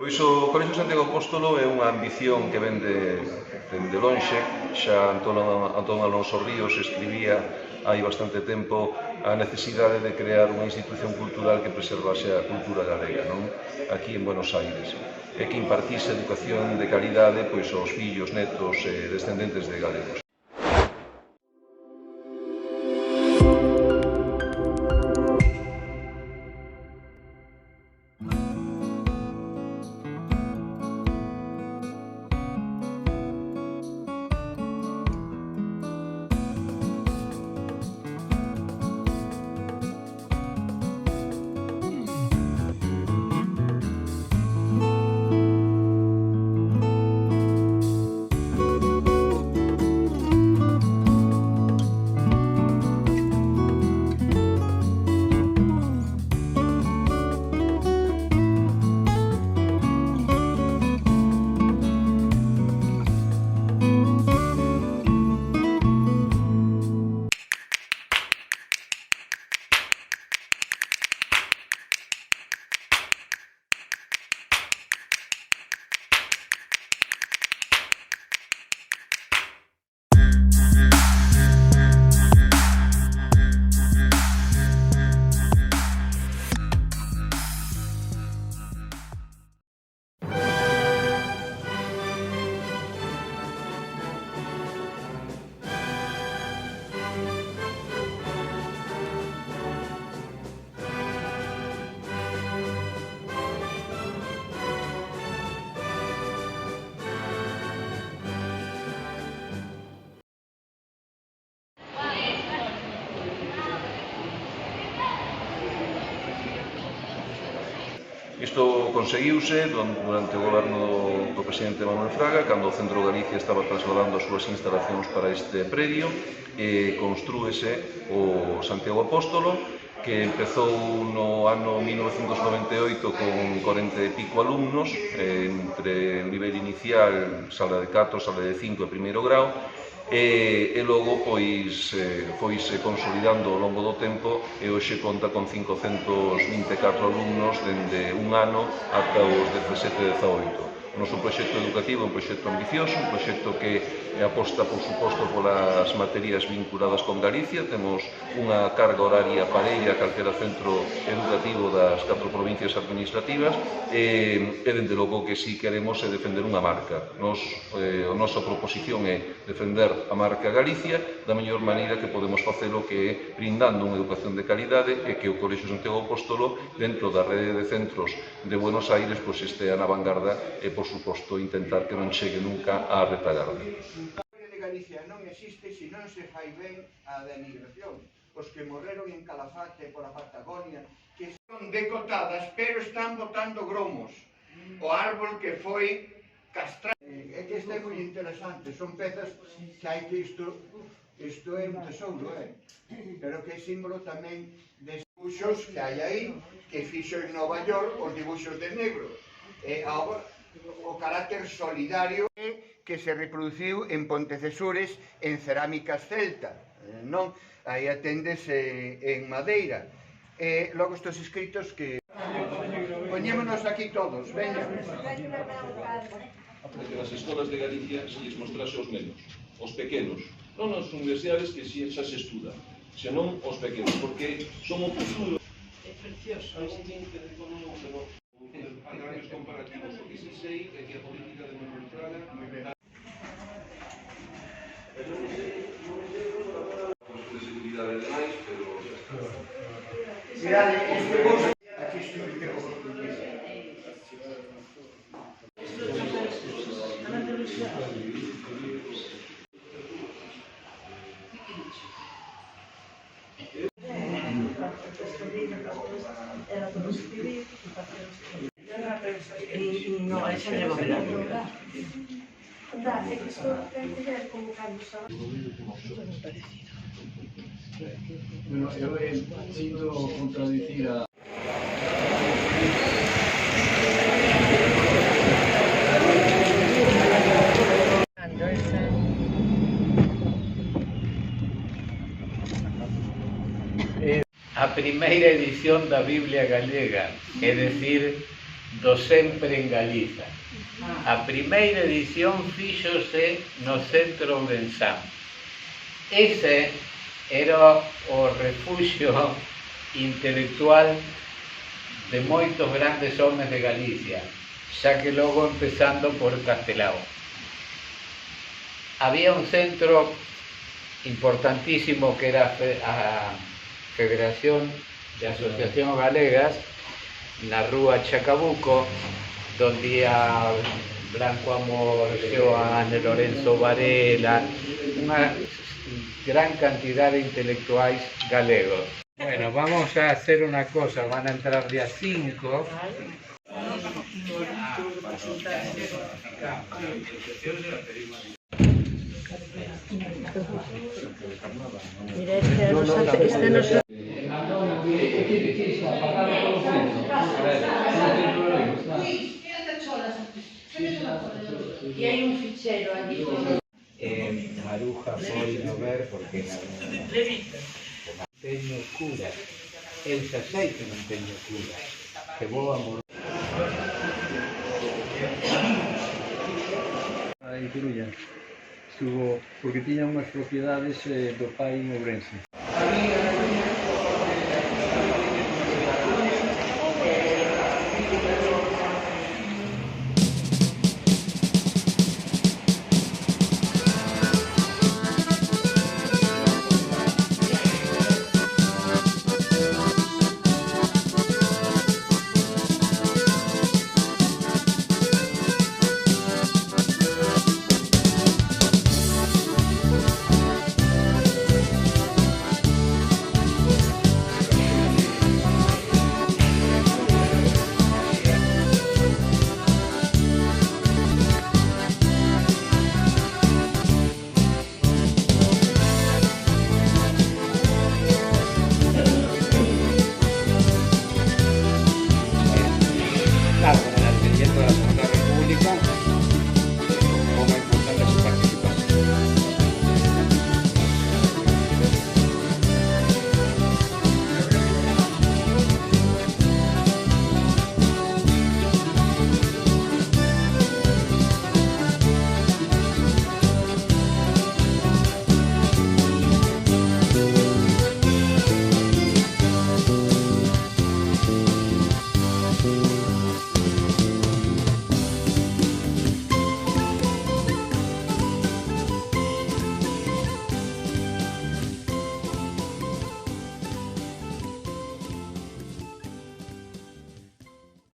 Pois o Colexio Santiago Apóstolo é unha ambición que ven dende lonxe. Xa Antón Alonso Ríos escribía hai bastante tempo a necesidade de crear unha institución cultural que preservase a cultura galega, non? Aquí en Buenos Aires, e que impartise educación de calidade pois aos fillos, netos e descendentes de galegos. Isto conseguiuse durante o goberno do presidente Manuel Fraga, cando o Centro Galicia estaba trasladando as súas instalacións para este predio, e construíse o Santiago Apóstolo, que empezou no ano 1998 con 40 e pico alumnos, entre o nivel inicial, sala de 4, sala de 5 e primeiro grau, e logo pois foise consolidando ao longo do tempo e hoxe conta con 524 alumnos dende un ano ata os 17 e 18. O noso proxecto educativo é un proxecto ambicioso, un proxecto que aposta, por suposto, polas materias vinculadas con Galicia. Temos unha carga horaria parella a calquera centro educativo das 4 provincias administrativas e dende logo que si queremos é defender unha marca. A nosa proposición é defender a marca Galicia da mellor maneira que podemos facelo, que é brindando unha educación de calidade e que o Colexio Santiago Apóstolo, dentro da rede de centros de Buenos Aires, pois estea na vanguarda e, por suposto, intentar que non chegue nunca á retagarda. De Galicia non existe se non se fai ben a denigración. Os que morreron en Calafate por a Patagonia, que son decotadas, pero están botando gromos. O árbol que foi castrado. É que isto é moi interesante, son pezas que hai que isto é un tesouro, pero que é símbolo tamén de dibuixos que hai aí, que fixo en Nova York os dibuixos de negro. O carácter solidario que se reproduciu en Pontecesures en cerámicas celta, non? Aí atendes en madeira. Logo estes escritos que... Poñémonos aquí todos, veña. Que nas escolas de Galicia se lles mostrase aos nenos, os pequenos, non as universidades que xa se estuda, senón os pequenos, porque son o futuro. É precioso. Análisis comparativos, o que se sei é que a política de Manuel Fraga de seguridade de máis, pero xa está. Mirade, este bolso aquí estuve eu. No, esa llevo verano. Dale, que solo ten que ver como cando xa... Bueno, eu he ido contradicir a... A primeira edición da Biblia galega, é dicir, do Sempre en Galiza. A primeira edición fíxose no centro ourensán. Ese era o refuxio intelectual de moitos grandes homes de Galicia, xa que logo empezando por Castelao. Había un centro importantísimo que era a Federación de Asociacións Galegas na rúa Chacabuco, donde a Blanco Amor, Xoane, Lorenzo Varela, unha gran cantidad de intelectuais galegos. Bueno, vamos a hacer una cosa, van a entrar día 5. Mira, este no se... Y hay un fichero allí. Maruja foi no ver porque non teño cura. Elsa sei que non teño cura. Que vou a morir. En Coruña. Estuvo porque tiña unhas propiedades do pai en Ourense.